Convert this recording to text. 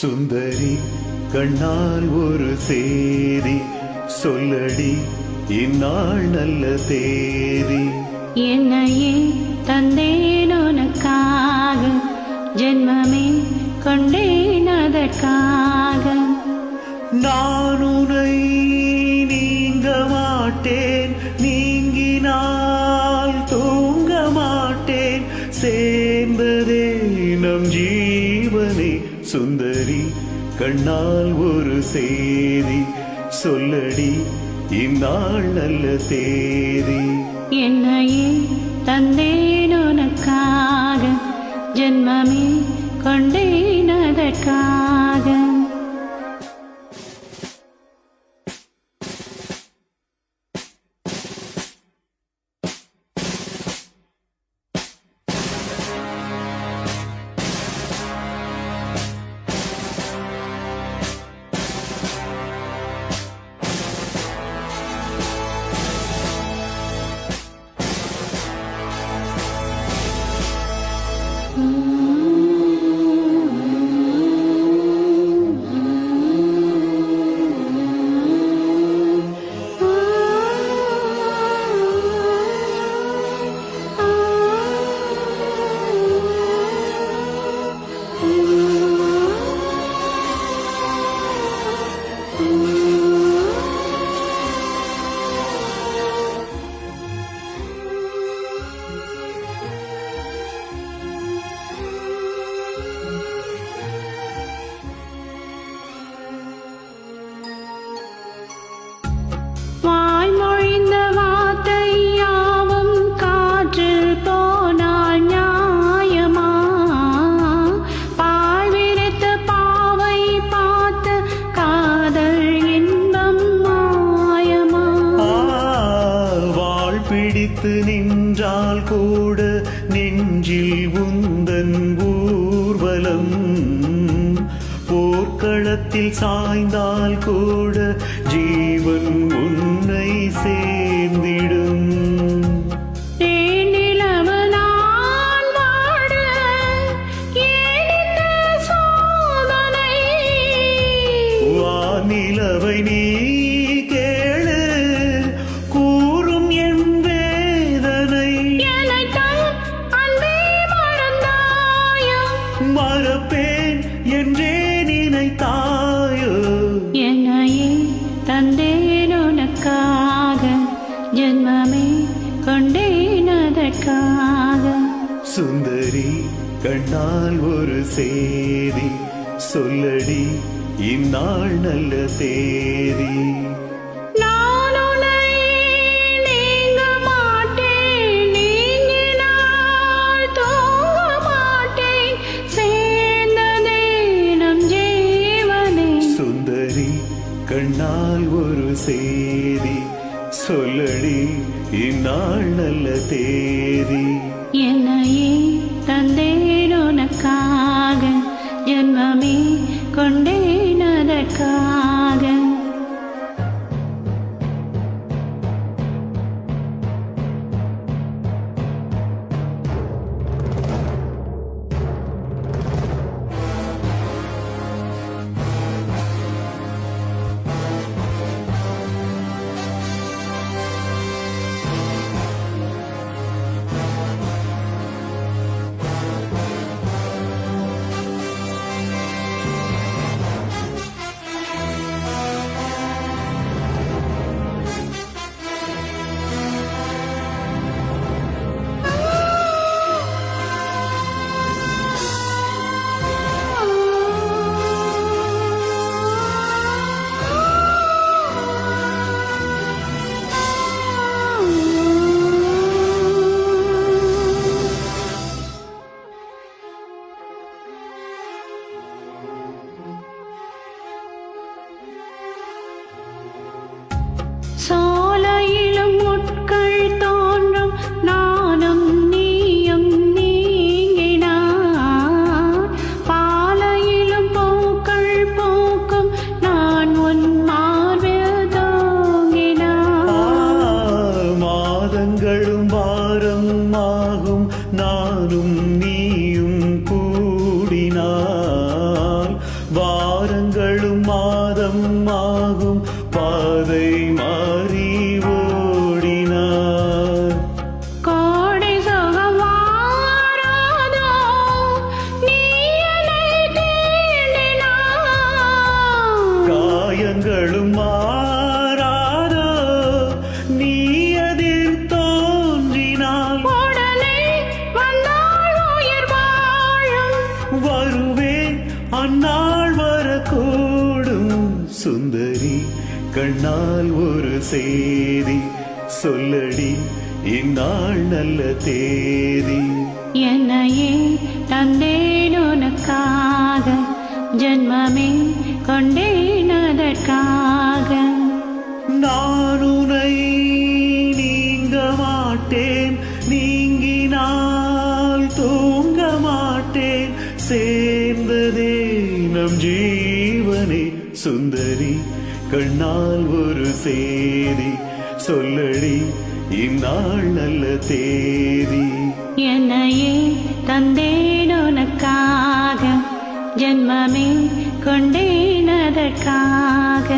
சுந்தரி கண்ணால் ஒரு சேதி சொல்லடி, இந்நாள் நல்ல தேதி. என்னையே தந்தேன் உனக்காக, ஜென்மமே கொண்டேன் அதற்காக. நான் உன்னை நீங்க மாட்டேன், நீங்கினால் தூங்க மாட்டேன், சேர்ந்ததே நம் ஜீவனே. சுந்தரி கண்ணால் ஒரு சேதி சொல்லடி, இந்நாள் நல்ல தேதி. என்னையே தந்தேன் உனக்காக, ஜென்மமே கொண்டேன் அதற்காக. வாய்மொழிந்த வார்த்தை யாவும் காற்றில் போனால் நியாயமா? பால் விரித்த பாவை பார்த்து காதல் இன்பம் மாயமா? வாழ் பிடித்து நின்றால் கூட நெஞ்சில் உந்தன் ஊர்வலம், போர்க்களத்தில் சாய்ந்தால் கூட ஜீவன் உன்னை சேர்ந்திடும். தேனிலவு நான் வாட ஏன் இந்த சோதனை? வானிலவை நீ கேளு, கூறும் என் வேதனை. என்னைத்தான் அன்பே மறந்தாயோ? மறப்பேன் என்றே நினைத்தாயோ? என்னையே தந்தேன் உனக்காக, ஜென்மமே கொண்டேன் அதற்காக. சுந்தரி கண்ணால் ஒரு சேதி சொல்லடி, இந்நாள் நல்ல தேதி. நான் உன்னை நீங்க மாட்டேன், நீங்கினால் தூங்க மாட்டேன், சேர்ந்ததே நம் ஜீவனே. சுந்தரி கண்ணால் ஒரு சேதி சொல்லடி, இந்நாள் நல்ல தேதி. என்னையே தந்தேன் உனக்காக, ஜென்மமே கொண்டேன் அதற்காக. காயங்களும் மாறாதோ நீ அதில் தோன்றினால் உடனே வந்தால் உயிர் வாழும் வருவேன் அந்நாள் வரக்கூடும் சுந்தரி கண்ணால் ஒரு செய்தி சொல்லடி இந்நாள் நல்ல தேதி என்னையே தந்தேன் உனக்காக ஜென்மமே கொண்டேன் அதற்காக நான் உனை நீங்க மாட்டேன் நீங்கினால் தூங்க மாட்டேன் சேர்ந்ததே நம் ஜீவனே சுந்தரி கண்ணால் ஒரு செய்தி சொல்லடி இந்நாள் நல்ல தேதி என்னையே தந்தேன் உனக்காக ஜென்மமே கொண்டேன் அதற்காக